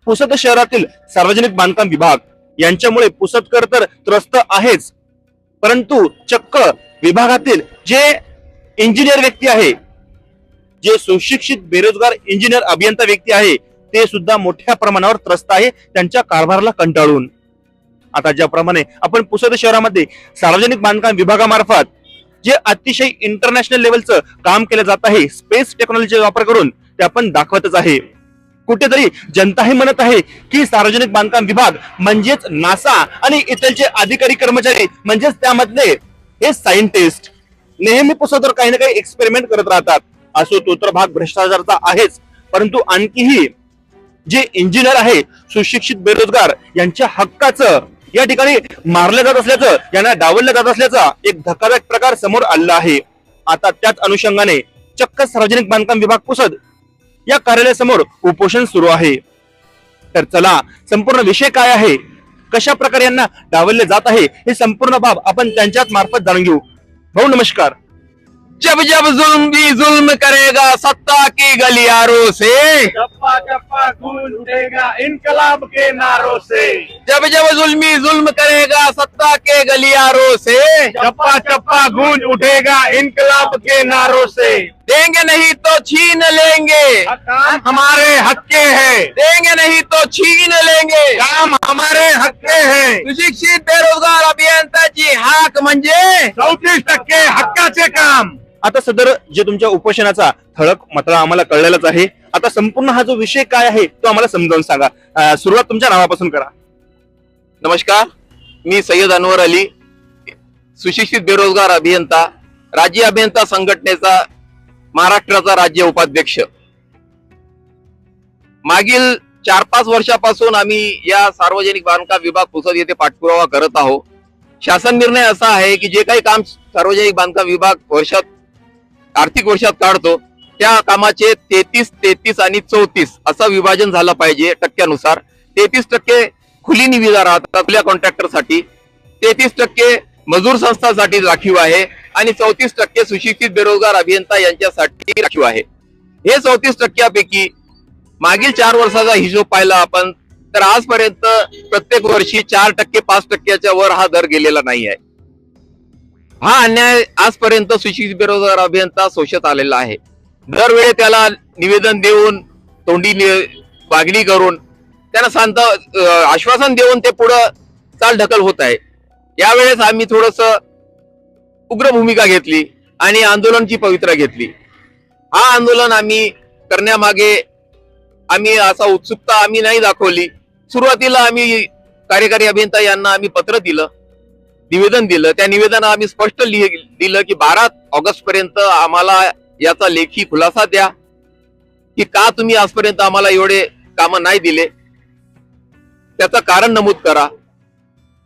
पुसद शहरातील सार्वजनिक बांधकाम विभाग यांच्यामुळे पुसदकर तर त्रस्त आहेच, परंतु चक्क विभागातील जे इंजिनियर व्यक्ती आहे, जे सुशिक्षित बेरोजगार इंजिनियर अभियंता व्यक्ती आहे, ते सुद्धा मोठ्या प्रमाणावर त्रस्त आहे त्यांच्या कारभाराला कंटाळून. आता ज्याप्रमाणे आपण पुसद शहरामध्ये सार्वजनिक बांधकाम विभागामार्फत जे अतिशय इंटरनॅशनल लेवलचं काम केलं जात आहे, स्पेस टेक्नॉलॉजीचा वापर करून, ते आपण दाखवतच आहे. कुठेतरी जनता हे म्हणत आहे की सार्वजनिक बांधकाम विभाग म्हणजेच नासा आणि इथलचे अधिकारी कर्मचारी म्हणजेच त्यामधले हे सायंटिस्ट नेहमी पुसदवर काही ना काही एक्सपेरिमेंट करत राहतात. असो तो तर भाग भ्रष्टाचाराचा आहेच, परंतु आणखीही जे इंजिनियर आहे, सुशिक्षित बेरोजगार यांच्या हक्काचं या ठिकाणी मारलं जात असल्याचं, यांना डावललं जात असल्याचा एक धक्कादायक प्रकार समोर आला आहे. आता त्याच अनुषंगाने चक्क सार्वजनिक बांधकाम विभाग पुसद या कार्यालयासमोर उपोषण सुरू आहे. तर चला संपूर्ण विषय काय आहे, कशा प्रकारे यांना डावलले जात आहे, हे संपूर्ण बाब आपण त्यांच्याच मार्फत जाणून घेऊ. भाऊ नमस्कार. जब जब जुल्म भी जुल्म करेगा सत्ता की गलियारों से, चप्पा चप्पा गूंज उठेगा इनकलाब के नारों से। जब जब जुल्मी जुल्म करेगा सत्ता के गलियारों से, चप्पा चप्पा गूंज उठेगा इनकलाब के नारों से। देंगे नहीं तो छीन लेंगे, काम हमारे हक के है। देंगे नहीं तो छीन लेंगे, काम हमारे हक के है। सुशिक्षित बेरोजगार अभियंताची हाक म्हणजे 34% हक्काचे काम। आता सदर जे तुमच्या उपोषणाचा ठळक मतळा आम्हाला कळलेलाच आहे. आता संपूर्ण हा जो विषय काय आहे तो आम्हाला समजावून सांगा. सुरुवात तुमच्या नावापासून करा. नमस्कार, मी सय्यद अनवर अली, सुशिक्षित बेरोजगार अभियंता, राज्य अभियंता संघटनेचा महाराष्ट्राचा राज्य उपाध्यक्ष. मागील 4-5 वर्षापासून आम्ही या सार्वजनिक बांधकाम विभाग पुसद येथे पाठपुरावा करत आहोत. शासन निर्णय असा आहे की जे काही काम सार्वजनिक बांधकाम विभाग वर्षात आर्थिक वर्षात काढतो त्या कामाचे 33 आणि 34 असं विभाजन झालं पाहिजे टक्क्यानुसार. 33% खुली निविदा राहतात खुल्या कॉन्ट्रॅक्टरसाठी, 33% मजूर संस्थांसाठी राखीव आहे आणि 34% सुशिक्षित बेरोजगार अभियंता यांच्यासाठी राखीव आहे. हे 34%पैकी मागील 4 वर्षाचा हिशोब पाहिला आपण तर आजपर्यंत प्रत्येक वर्षी 4%, 5%च्या वर हा दर गेलेला नाही आहे. हा अन्याय आजपर्यंत सुशिक्षित बेरोजगार अभियंता सोसत आलेला आहे. दरवेळी त्याला निवेदन देऊन, तोंडी मागणी करून, त्यांना शांत आश्वासन देऊन ते पुढे चालढकल होत आहे. यावेळेस आम्ही थोडस उग्र भूमिका घेतली आणि आंदोलनाची पवित्रा घेतली. हा आंदोलन आम्ही करण्यामागे आम्ही असा उत्सुकता आम्ही नाही दाखवली. सुरुवातीला आम्ही कार्यकारी अभियंता यांना आम्ही पत्र दिलं, निवेदन दिलं. त्या निवेदनात आम्ही स्पष्ट दिलं की 12 ऑगस्ट पर्यंत आम्हाला याचा लेखी खुलासा द्या की का तुम्ही आजपर्यंत आम्हाला एवढे कामं नाही दिले, त्याचं कारण नमूद करा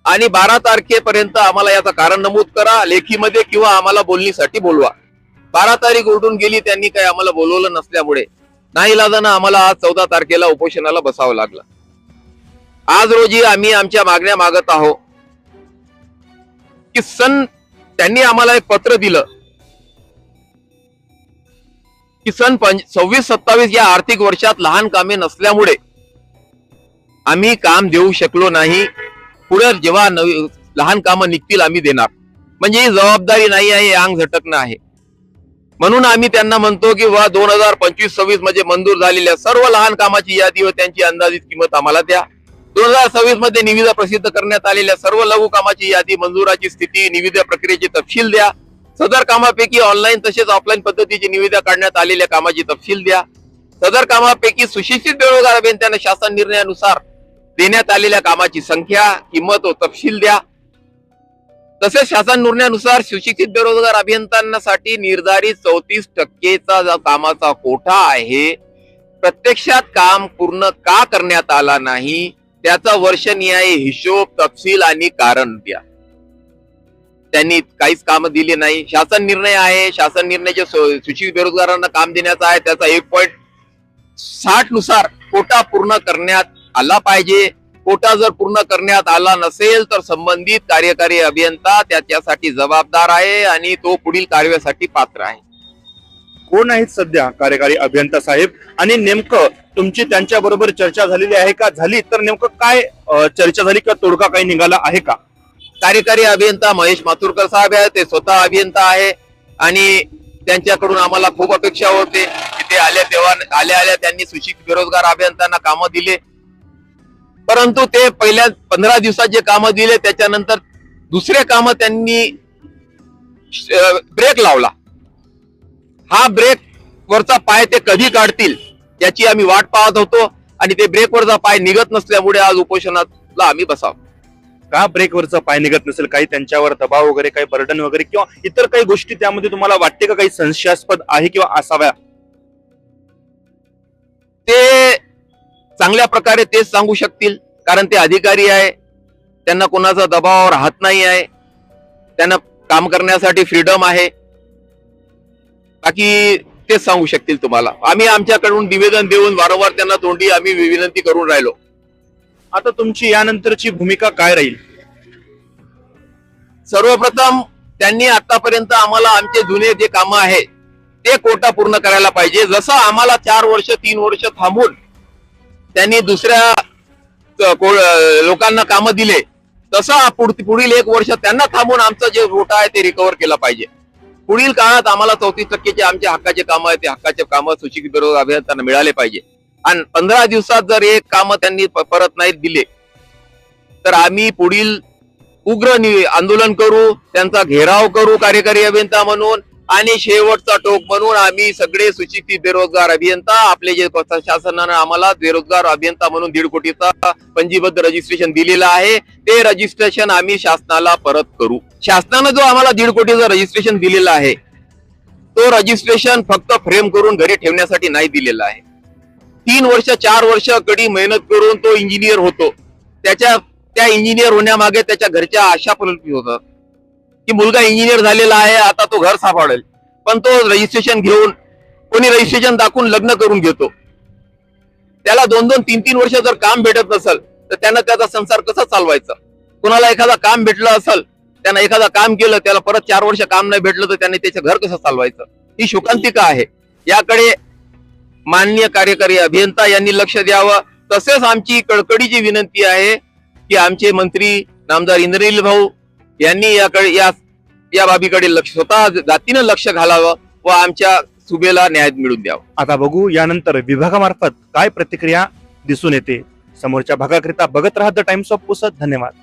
आणि 12 तारखेपर्यंत आम्हाला याचं कारण नमूद करा लेखीमध्ये किंवा आम्हाला बोलणीसाठी बोलवा. 12 तारीख उलटून गेली, त्यांनी काही आम्हाला बोलवलं नसल्यामुळे नाईलाजानं आम्हाला आज 14 तारखेला उपोषणाला बसावं लागलं. आज रोजी आम्ही आमच्या मागण्या मागत आहोत की त्यांनी आम्हाला एक पत्र दिलं की 26-27 या आर्थिक वर्षात लहान कामे नसल्यामुळे आम्ही काम देऊ शकलो नाही. पुढे जेव्हा लहान कामं निघतील आम्ही देणार. म्हणजे ही जबाबदारी नाही आहे, अंग झटकणं आहे. म्हणून आम्ही त्यांना म्हणतो की 2025-26 मध्ये मंजूर झालेल्या सर्व लहान कामाची यादी व त्यांची अंदाजित किंमत आम्हाला द्या. 2026 मध्ये निविदा प्रसिद्ध करण्यात आलेल्या सर्व लघु कामाची यादी, मंजुराची स्थिती, निविदा प्रक्रियेचे तपशील द्या. सदर कामापैकी ऑनलाईन तसेच ऑफलाईन पद्धतीची निविदा काढण्यात आलेल्या कामाची तपशील द्या. सदर कामापैकी सुशिक्षित बेरोजगार अभियंत्यांना शासन निर्णयानुसार देण्यात आलेल्या कामाची संख्या, किंमत व तपशील द्या. तसेच शासन निर्णयानुसार सुशिक्षित बेरोजगार अभियंत्यांसाठी निर्धारित 34%चा जो कामाचा कोटा आहे, प्रत्यक्षात काम पूर्ण का करण्यात आला नाही त्याचा वर्षनिहाय हिशोब, तपशील आणि कारण द्या. त्यांनी काहीच काम दिले नाही. शासन निर्णय आहे, शासन निर्णयाच्या सुशिक्षित बेरोजगारांना काम देण्याचा आहे, त्याचा 1.60 नुसार कोटा पूर्ण करण्यात आला पाहिजे. कोटा जर पूर्ण करण्यात आला नसेल तर संबंधित कार्यकारी अभियंता त्याच्यासाठी जबाबदार आहे आणि तो पुढील कारवाईसाठी पात्र आहे. कोण आहेत सध्या कार्यकारी अभियंता साहेब आणि नेमकं तुमची त्यांच्या बरोबर चर्चा झालेली आहे का? झाली तर नेमकं काय चर्चा झाली का? तोडगा काही निघाला आहे का? कार्यकारी अभियंता महेश माथुरकर साहेब आहे, ते स्वतः अभियंता आहे आणि त्यांच्याकडून आम्हाला खूप अपेक्षा होते की ते आल्या त्यांनी सुशिक्षित बेरोजगार अभियंत्यांना कामं दिले, परंतु ते पहिल्या 15 दिवसात जे कामं दिले त्याच्यानंतर दुसरे कामं त्यांनी ब्रेक लावला. हा ब्रेक वरचा पाय ते कधी काढतील याची आम्ही वाट पाहत होतो आणि ते ब्रेकवरचा पाय निघत नसल्यामुळे आज उपोषणाला आम्ही बसाव. का ब्रेकवरचा पाय निघत नसेल? काही त्यांच्यावर दबाव वगैरे, काही बर्डन वगैरे किंवा इतर काही गोष्टी त्यामध्ये तुम्हाला वाटते का काही संशयास्पद आहे किंवा असाव्या? ते चांगल्या प्रकारे तेच सांगू शकतील, कारण ते अधिकारी आहे, त्यांना कोणाचा दबाव राहत नाही आहे, त्यांना काम करण्यासाठी फ्रीडम आहे. बाकी तेच सांगू शकतील तुम्हाला. आम्ही आमच्याकडून निवेदन देऊन वारंवार त्यांना तोंडी आम्ही विनंती करून राहिलो. आता तुमची यानंतरची भूमिका काय राहील? सर्वप्रथम त्यांनी आतापर्यंत आम्हाला आमचे जुने जे कामं आहे ते कोटा पूर्ण करायला पाहिजे. जसं आम्हाला 4 वर्ष 3 वर्ष थांबून त्यांनी दुसऱ्या लोकांना कामं दिले, तसं पुढील 1 वर्ष त्यांना थांबून आमचं जे कोटा आहे ते रिकव्हर केलं पाहिजे. पुढील काळात आम्हाला 34% आमच्या हक्काचे कामं आहेत, ते हक्काचे कामं सुशिक्षित बेरोजगार अभियंत्यांना मिळाले पाहिजे. आणि 15 दिवसात जर एक कामं त्यांनी परत नाही दिले तर आम्ही पुढील उग्र आंदोलन करू, त्यांचा घेराव करू कार्यकारी अभियंता म्हणून. आणि शेवटचा टोक म्हणून आम्ही सगळे सुशिक्षित बेरोजगार अभियंता, आपले जे शासनानं आम्हाला बेरोजगार अभियंता म्हणून 1.5 कोटीचा पंजीबद्ध रजिस्ट्रेशन दिलेलं आहे, ते रजिस्ट्रेशन आम्ही शासनाला परत करू. शासनानं जो आम्हाला 1.5 कोटीचं रजिस्ट्रेशन दिलेलं आहे तो रजिस्ट्रेशन फक्त फ्रेम करून घरी ठेवण्यासाठी नाही दिलेला आहे. 3 वर्ष 4 वर्ष कडी मेहनत करून तो इंजिनियर होतो. त्या इंजिनियर होण्यामागे त्याच्या घरच्या आशा फलवली होतात की मुलगा इंजिनियर झालेला आहे, आता तो घर सांभाळेल. पण तो रजिस्ट्रेशन घेऊन कोणी रजिस्ट्रेशन दाखवून लग्न करून घेतो. त्याला 2-2, 3-3 वर्ष जर काम भेटत नसेल तर त्यानं त्याचा संसार कसा चालवायचा? कोणाला एखादा काम भेटलं असेल, त्यानं एखादा काम केलं, त्याला परत 4 वर्ष काम नाही भेटलं तर त्याने त्याचं घर कसं चालवायचं? ही शोकांतिका आहे. याकडे माननीय कार्यकारी अभियंता यांनी लक्ष द्यावं. तसेच आमची कळकळीची विनंती आहे की आमचे मंत्री नामदार इंद्रनील भाऊ यांनी या बाबीकडे स्वतः जातीनं लक्ष घालावं व आमच्या सुबेला न्याय मिळवून द्यावा. आता बघू यानंतर विभागामार्फत काय प्रतिक्रिया दिसून येते. समोरच्या भागाकरिता बघत राहा द टाइम्स ऑफ पुसद. धन्यवाद.